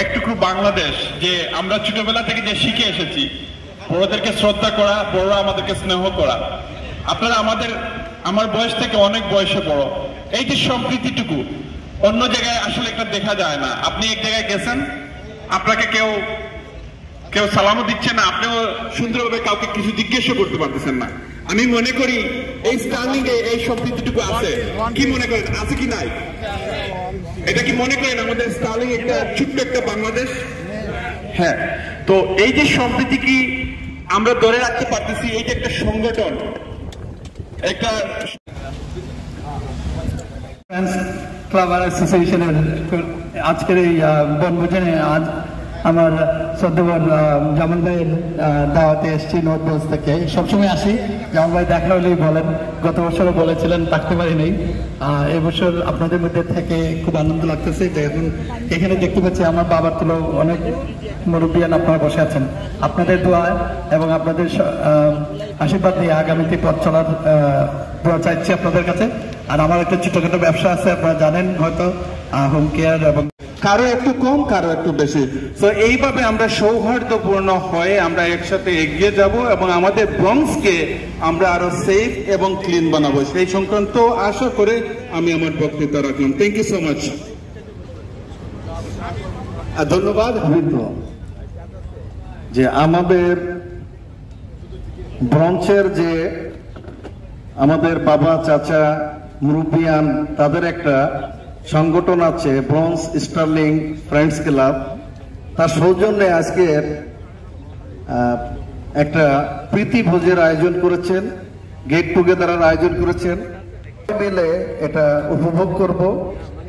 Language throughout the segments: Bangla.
একটুকু বাংলাদেশ যে আমরা ছোটবেলা থেকে যে শিখে এসেছি, বড়দেরকে শ্রদ্ধা করা, বড়রা আমাদেরকে স্নেহ করা। আপনারা আমার বয়স থেকে অনেক বয়সে বড়, এই যে সম্প্রীতিটুকু অন্য জায়গায় আসলে একটা দেখা যায় না। আপনি এক জায়গায় গেছেন, আপনাকে কেউ সালামও দিচ্ছে না, আপনিও সুন্দরভাবে কাউকে কিছু জিজ্ঞেস করতে পারতেছেন না। আমি মনে করি এই স্টার্লিং এই সম্প্রীতিটুকু আছে। কি মনে করেন, আছে কি নাই? এটা কি মনে করেন আমাদের স্টার্লিং একটা ছোট্ট একটা বাংলাদেশ? হ্যাঁ, তো এই যে সম্প্রীতি কি আমরা ধরে রাখতে পারতেছি, এই যে একটা সংগঠন, একটা ক্লাব অ্যাসোসিয়েশনের আজকের এই বনভোজনে আজ আমার শ্রদ্ধেয় জামাল ভাইয়ের দাওয়াতে এসেছি নর্থ থেকে। সবসময় আসি, জামাল ভাই দেখা হলেই বলেন, গত বছরও বলেছিলেন, থাকতে পারিনি। এবছর আপনাদের মধ্যে থেকে খুব আনন্দ লাগতেছে যে এখন এখানে দেখতে পাচ্ছি আমার বাবার তুলো অনেক মুরব্বিয়ান আপনারা বসে আছেন। আপনাদের দোয়া এবং আপনাদের আশীর্বাদ নিয়ে আগামীতে পথ চলার দোয়া চাইছি আপনাদের কাছে। আর আমার একটা ছোটখাটো ব্যবসা আছে, আপনারা জানেন হয়তো, হোম কেয়ার, এবং কারো একটু কম কারো একটু বেশি। তো এইভাবে আমরা সৌহার্দ্যপূর্ণ হয়ে আমরা একসাথে এগিয়ে যাব এবং আমাদের ব্রঙ্কসকে আমরা আরো সেফ এবং ক্লিন বানাবো, সেই সংক্রান্ত আশা করে আমি আমার বক্তৃতা রাখলাম। Thank you so much. ধন্যবাদ যে আমাদের ব্রঞ্চের যে আমাদের বাবা চাচা মুরব্বিয়ান তাদের একটা সংগঠন আছে, ব্রঞ্জ স্টার্লিং ফ্রেন্ডস ক্লাব, তার সৌজন্যে আজকের একটা প্রীতি ভোজের আয়োজন করেছেন, গেট টুগেদারের আয়োজন করেছেন। মিলে এটা উপভোগ করব।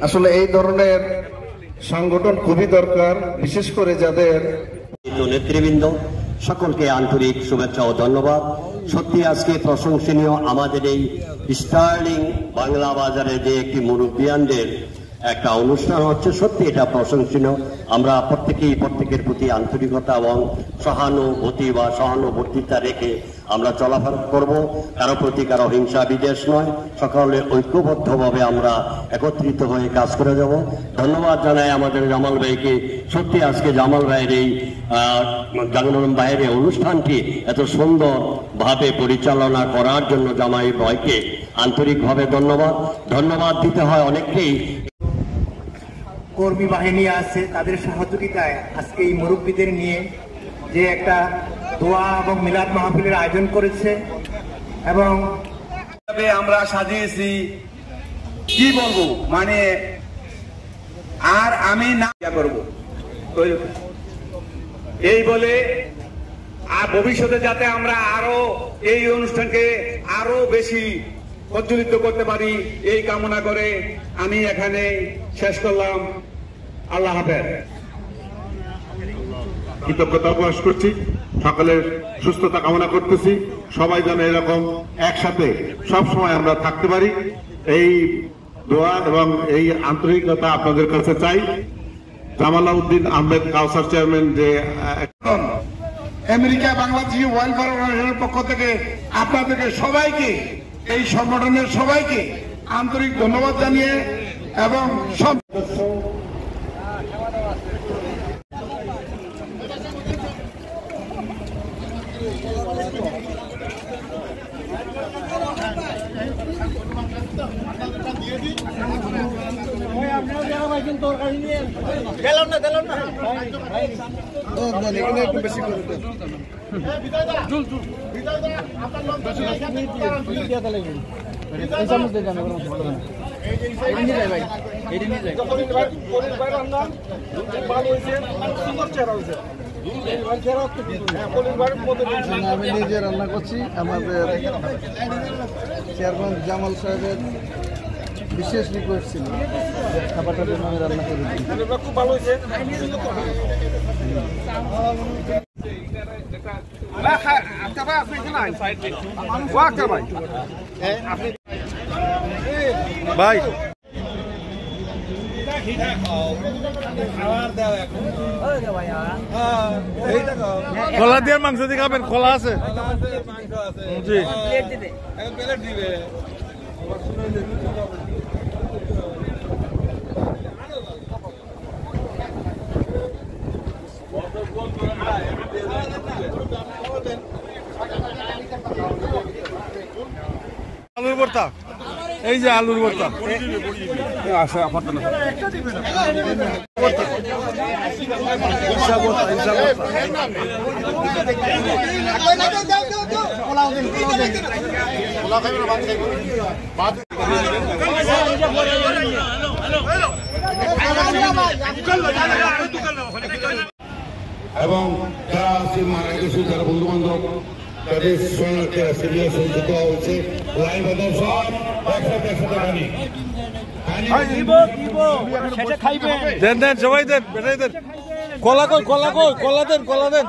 আসলে এই ধরনের সংগঠন খুবই দরকার, বিশেষ করে যাদের নেতৃবৃন্দ সকলকে আন্তরিক শুভেচ্ছা ও ধন্যবাদ। সত্যি আজকে প্রশংসনীয় আমাদের এই স্টার্লিং বাংলা বাজারে যে একটি মুরব্বিয়ানদের একটা অনুষ্ঠান হচ্ছে, সত্যি এটা প্রশংসনীয়। আমরা প্রত্যেকের প্রতি আন্তরিকতা এবং সহানুভূতিতা রেখে আমরা চলাফেরা করব। কারো প্রতি কারো হিংসা বিদ্বেষ নয়, সকলে ঐক্যবদ্ধভাবে আমরা একত্রিত হয়ে কাজ করে যাব। ধন্যবাদ জানাই আমাদের জামাল ভাইকে। সত্যি আজকে জামাল ভাইয়ের এই জাগরণ ভাইয়ের এই অনুষ্ঠানটি এত সুন্দরভাবে পরিচালনা করার জন্য জামাই ভাইকে আন্তরিকভাবে ধন্যবাদ দিতে হয় অনেককেই। কর্মী বাহিনী আছে, তাদের সহযোগিতায় আজকে এই মুরব্বীদের নিয়ে যে একটা দোয়া এবং মিলাদ মাহফিলের আয়োজন করেছে এবং আমরা সাজিয়েছি, কি বলবো, মানে আর আমি না করব এই বলে, আর ভবিষ্যতে যাতে আমরা আরো এই অনুষ্ঠানকে আরো বেশি প্রজ্বলিত করতে পারি এই কামনা করে আমি এখানে শেষ করলাম। আল্লাহ হাফেজ। কৃতজ্ঞতা প্রকাশ করছি, সকলের সুস্থতা কামনা করতেছি। সবাই যেন এরকম একসাথে সব সময় আমরা থাকতে পারি, এই দোয়া এবং এই আন্তরিকতা আপনাদের কাছে চাই। জামালউদ্দিন আহমেদ কাউসার চেয়ারম্যান যে আমেরিকা বাংলাদেশি ওয়েলফেয়ার অর্গানাইজেশনের পক্ষ থেকে আপনাদেরকে সবাইকে, এই সংগঠনের সবাইকে আন্তরিক ধন্যবাদ জানিয়ে এবং সব একটু বেশি করে আমি নিজে রান্না করছি। আমাদের চেয়ারম্যান জামাল সাহেবের বিশেষ রিকোয়েস্ট ছিল খাবারটার জন্য আমি রান্না করে দিই। খুব ভালো হয়েছে। ভাই খোলা দিয়ে মাংস দিয়ে খাবেন, খোলা আছে জি, প্লেট দিবে। আলুর ভর্তা, এই যে আলুর ভর্তা আসে এবং যারা আছে মারা গেছে, যারা বন্ধু বান্ধব তাদের সঙ্গে সিরিয়াস হয়েছে হচ্ছে লাইভ সব দেন দেন সবাই দেন, বেটাই দেন। কলা কই, কলা কই, কলা দেন, কলা দেন।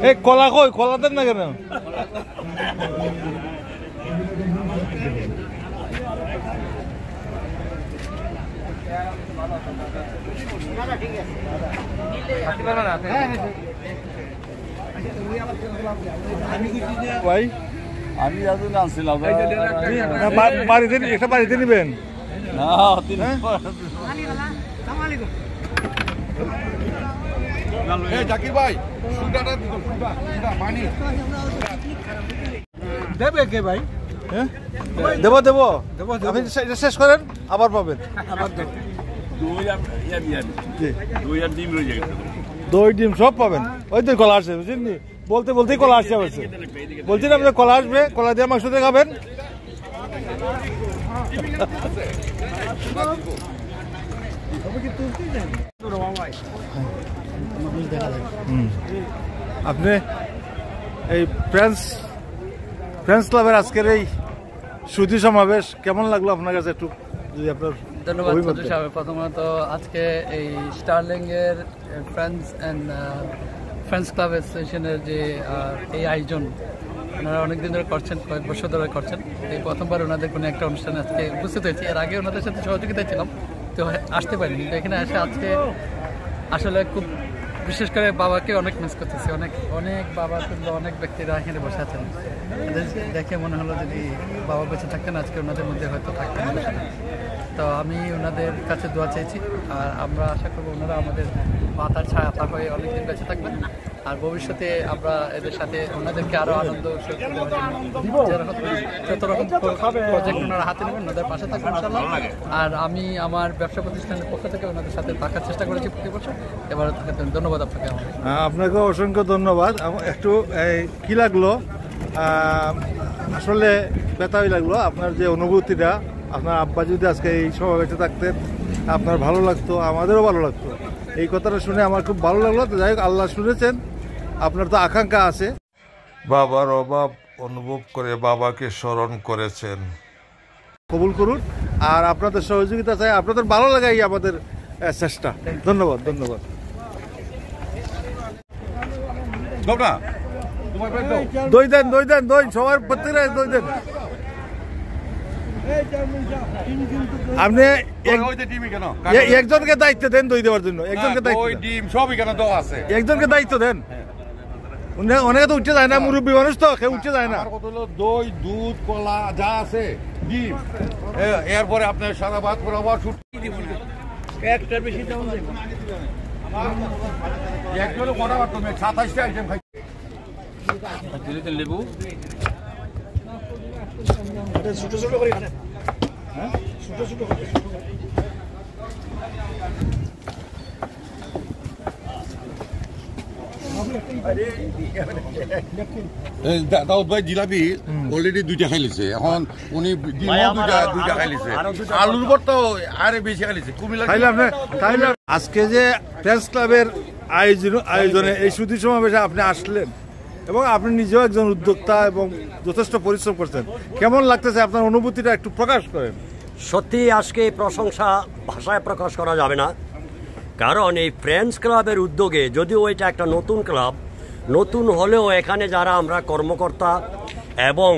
এই কলা কই, কলা দেন না কেন? ভাই আমি এতদিন আনছিলাম বাড়িতে, একটা বাড়িতে নিবেন না। জাকির ভাই দেবে কে ভাই? হ্যাঁ দেবো দেবো, আপনি শেষ করেন আবার পাবেন। দই ডিম সব পাবেন। ওই তো কলা আসছে, বুঝলেন? বলতে বলতেই কলা আসছে। বলছেন আপনি কলা আসবে, কলা দিয়ে মাংস দিয়ে খাবেন। আপনি এই ফ্রেন্ডস ক্লাবের আজকের এই সুধী সমাবেশ কেমন লাগলো আপনার কাছে? একটু যদি আপনার। ধন্যবাদ চৌধুরী সাহেব। প্রথমত আজকে এই স্টারলিং এর ফ্রেন্ডস ক্লাব অ্যাসোসিয়েশনের যে এই আয়োজন ওনারা অনেকদিন ধরে করছেন, কয়েক বছর ধরে করছেন। এই প্রথমবার ওনাদের কোনো একটা অনুষ্ঠানে আজকে উপস্থিত হয়েছি। এর আগে ওনাদের সাথে সহযোগিতায় ছিলাম, তো আসতে পারিনি। কিন্তু এখানে এসে আজকে আসলে খুব, বিশেষ করে বাবাকে অনেক মিস করতেছি। অনেক অনেক বাবা কিন্তু অনেক ব্যক্তিরা এখানে বসে আছেন, দেখে মনে হলো যদি বাবা বেঁচে থাকতেন আজকে ওনাদের মধ্যে হয়তো থাকতেন। তো আমি ওনাদের কাছে দোয়া চেয়েছি, আর আমরা আশা করবো ওনারা আমাদের মাথার ছায়া হয়ে অনেকদিন বেঁচে থাকবেন। আর ভবিষ্যতে আমরা এদের সাথে ওনাদেরকে আরও আনন্দ যত রকম প্রজেক্ট ওনারা হাতে নেবেন, ওনাদের পাশে থাকবেন ইনশাআল্লাহ। আর আমি আমার ব্যবসা প্রতিষ্ঠানের পক্ষ থেকে ওনাদের সাথে থাকার চেষ্টা করেছি প্রতি বছর। এবার ধন্যবাদ আপনাকে। আপনাকে অসংখ্য ধন্যবাদ। একটু কি লাগলো, আসলে ব্যথাই লাগলো আপনার যে অনুভূতিটা। আপনার আব্বা যদি আজকে এই সমাবেশে থাকতেন আপনার ভালো লাগতো, আমাদেরও ভালো লাগতো। এই কথাটা শুনে আমার খুব ভালো লাগলো। তো যাই হোক, আল্লাহ শুনেছেন, আপনার তো আকাঙ্ক্ষা আছে। বাবার অভাব অনুভব করে বাবাকে স্মরণ করেছেন, কবুল করুন। আর আপনাদের সহযোগিতা চাই, আপনাদের ভালো লাগাই আমাদের চেষ্টা। ধন্যবাদ, ধন্যবাদ। দই দেন, দই দেন, দই সবার প্রত্যেকটা দই দেন। আপনি একজনকে দায়িত্ব দেন দই দেওয়ার জন্য, একজনকে একজনকে দায়িত্ব দেন। অনেকে তো উঠে যায় না, মুরব্বী মানুষ তো কেউ উঠে যায় না। দই, দুধ, কলা যা আছে, ডিম, এরপরে আপনার সাদা ভাত করে আবার একটা বেশি দাম দেব। একজন কটা পারতো 27টা আইটেম খাই। লেবু ছোট ছোট করে, হ্যাঁ ছোট ছোট করে। দাউদ ভাই জিলাপি অলরেডি 2টা খাইলিছে, এখন উনি দুইটা খাইলিছে। আলুর ভর্তা আরে বেশি খাইলিছে। আজকে যে ফ্রেন্ডস ক্লাবের আয়োজনে এই সুধী সমাবেশে আপনি আসলেন এবং আপনি নিজেও একজন উদ্যোক্তা এবং যথেষ্ট পরিশ্রম করছেন, কেমন লাগতেছে? আপনার অনুভূতিটা একটু প্রকাশ করেন। সত্যি আজকে এই প্রশংসা ভাষায় প্রকাশ করা যাবে না, কারণ এই ফ্রেন্ডস ক্লাবের উদ্যোগে, যদিও এটা একটা নতুন ক্লাব, নতুন হলেও এখানে যারা আমরা কর্মকর্তা এবং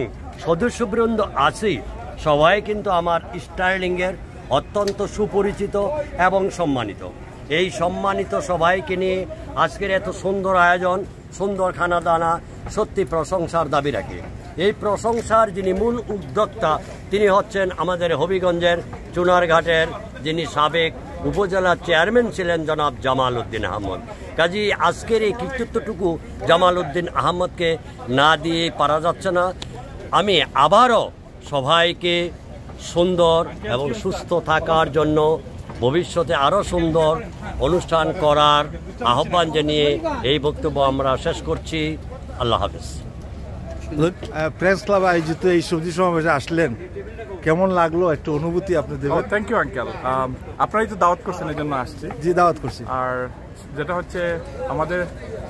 সদস্যবৃন্দ আছি সবাই কিন্তু আমার স্টারলিংয়ের অত্যন্ত সুপরিচিত এবং সম্মানিত। এই সম্মানিত সবাইকে নিয়ে আজকের এত সুন্দর আয়োজন, সুন্দর খানা দানা সত্যি প্রশংসার দাবি রাখে। এই প্রশংসার যিনি মূল উদ্যোক্তা তিনি হচ্ছেন আমাদের হবিগঞ্জের চুনারঘাটের যিনি সাবেক উপজেলার চেয়ারম্যান ছিলেন জনাব জামাল উদ্দিন আহমদ। কাজী আজকের এই কৃতিত্বটুকু জামাল উদ্দিন আহমদকে না দিয়ে পারা যাচ্ছে না। আমি আবারও সবাইকে সুন্দর এবং সুস্থ থাকার জন্য ভবিষ্যতে আরও সুন্দর অনুষ্ঠান করার আহ্বান জানিয়ে এই বক্তব্য আমরা শেষ করছি। আল্লাহ হাফেজ। প্রেস ক্লাব আয়োজিত এই সবজি সমাবেশে আসলেন, কেমন লাগলো একটু অনুভূতি আপনি দেবেন? থ্যাংক ইউ আঙ্কেল, আপনারাই তো দাওয়াত করছেন এই জন্য আসছি। জি, দাওয়াত করছি। আর যেটা হচ্ছে আমাদের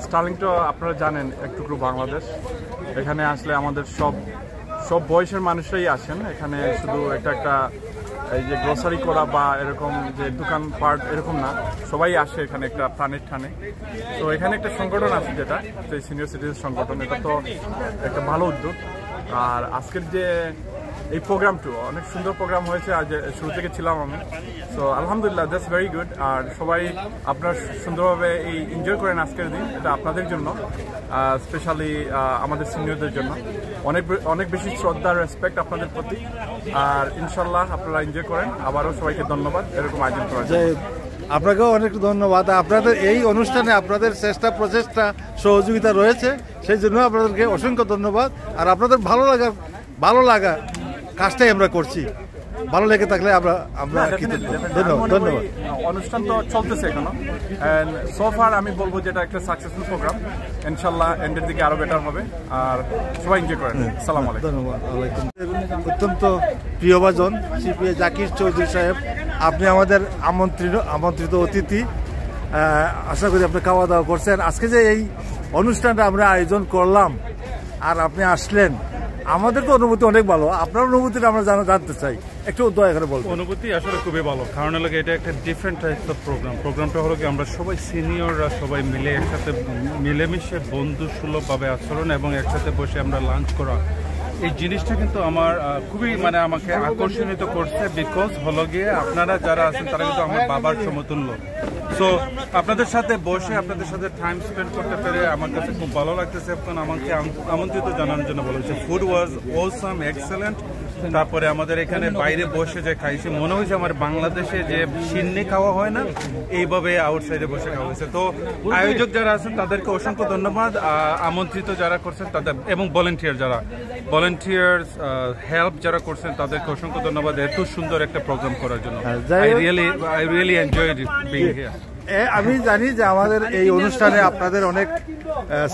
স্টার্লিংটা আপনারা জানেন এক টুকরো বাংলাদেশ। এখানে আসলে আমাদের সব বয়সের মানুষরাই আসেন এখানে, শুধু একটা এই যে গ্রোসারি করা বা এরকম যে দোকান পাট এরকম না, সবাই আসে এখানে একটা প্রাণের টানে। তো এখানে একটা সংগঠন আছে যেটা সিনিয়র সিটিজেন সংগঠন, এটা তো একটা ভালো উদ্যোগ। আর আজকের যে এই প্রোগ্রামটা অনেক সুন্দর প্রোগ্রাম হয়েছে, আজ শুরু থেকে ছিলাম আমি। সো আলহামদুলিল্লাহ, দ্যাটস ভেরি গুড। আর সবাই আপনারা সুন্দরভাবে এই এনজয় করেন আজকের দিন, এটা আপনাদের জন্য, স্পেশালি আমাদের সিনিয়রদের জন্য। অনেক বেশি শ্রদ্ধা জন্য আপনাদের প্রতি। আর ইনশাল্লাহ আপনারা এনজয় করেন। আবারও সবাইকে ধন্যবাদ এরকম আয়োজন করার জন্য। আপনাকেও অনেক ধন্যবাদ। আপনাদের এই অনুষ্ঠানে আপনাদের চেষ্টা প্রচেষ্টা সহযোগিতা রয়েছে, সেই জন্য আপনাদেরকে অসংখ্য ধন্যবাদ। আর আপনাদের ভালো লাগা কাজটাই আমরা করছি, ভালো লেগে থাকলে আমরা ধন্যবাদ। অনুষ্ঠান তো চলতেছে এখনো, সো ফার আমি বলবো যেটা একটা সাকসেসফুল প্রোগ্রাম। ইনশাল্লাহ এন্ডের দিকে আরো বেটার হবে। আর সবাই এনজয় করেন। আসসালামু আলাইকুম। ধন্যবাদ। অত্যন্ত প্রিয়ভাজন সিপিএ জাকির চৌধুরী সাহেব, আপনি আমাদের আমন্ত্রিত অতিথি। আশা করি আপনি খাওয়া দাওয়া করছেন। আজকে যে এই অনুষ্ঠানটা আমরা আয়োজন করলাম আর আপনি আসলেন, আমাদের তো অনুভূতি অনেক ভালো। আপনার অনুভূতিটা আমরা জানতে চাই, একটু দয়া করে বলবো। অনুভূতি আসলে খুবই ভালো, কারণ হলো এটা একটা ডিফারেন্ট টাইপস অফ প্রোগ্রামটা হলো কি আমরা সবাই সিনিয়ররা সবাই মিলে একসাথে মিলেমিশে বন্ধু সুলভভাবে আচরণ এবং একসাথে বসে আমরা লাঞ্চ করা, এই জিনিসটা কিন্তু আমার খুবই আমাকে আকর্ষিত করছে। বিকজ হলো গিয়ে আপনারা যারা আছেন তারা কিন্তু আমার বাবার সমতুল্য। সো আপনাদের সাথে বসে আপনাদের সাথে টাইম স্পেন্ড করতে পেরে আমার কাছে খুব ভালো লাগতেছে। এখন আমাকে আমন্ত্রিত জানানোর জন্য বলেছে। Food was awesome, excellent. তারপরে আমাদের এখানে বাইরে বসে যে খাইছি, মনে হয়েছে আমার বাংলাদেশে যে সিন্নি খাওয়া হয় না, এইভাবে আউটসাইডে বসে খাওয়া হয়েছে। তো আয়োজক যারা আছেন তাদেরকে অসংখ্য ধন্যবাদ, আমন্ত্রিত যারা করছেন তাদের এবং ভলেন্টিয়ার হেল্প যারা করছেন তাদেরকে অসংখ্য ধন্যবাদ এত সুন্দর একটা প্রোগ্রাম করার জন্য। I really enjoyed being here. আমি জানি যে আমাদের এই অনুষ্ঠানে আপনাদের অনেক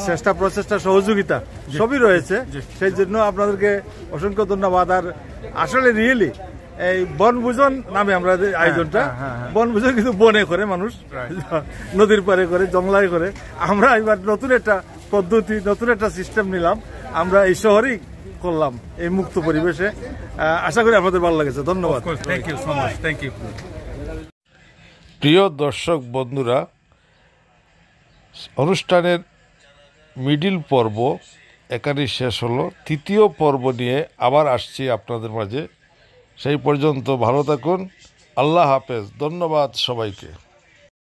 চেষ্টা প্রচেষ্টা সহযোগিতা সবই রয়েছে, সেই জন্য আপনাদেরকে অসংখ্য ধন্যবাদ। আর আসলে রিয়েলি এই বনভোজন নামে আমরা যে আয়োজনটা, বনভোজন কিন্তু বনে করে মানুষ, নদীর পারে করে, জংলায় করে। আমরা এবার নতুন একটা পদ্ধতি, নতুন একটা সিস্টেম নিলাম, আমরা এই শহরেই করলাম এই মুক্ত পরিবেশে। আশা করি আপনাদের ভালো লেগেছে। ধন্যবাদ। Thank you so much. Thank you. প্রিয় দর্শক বন্ধুরা, অনুষ্ঠানের মিডিল পর্ব এখানেই শেষ হলো। তৃতীয় পর্ব নিয়ে আবার আসছি আপনাদের মাঝে। সেই পর্যন্ত ভালো থাকুন। আল্লাহ হাফেজ। ধন্যবাদ সবাইকে।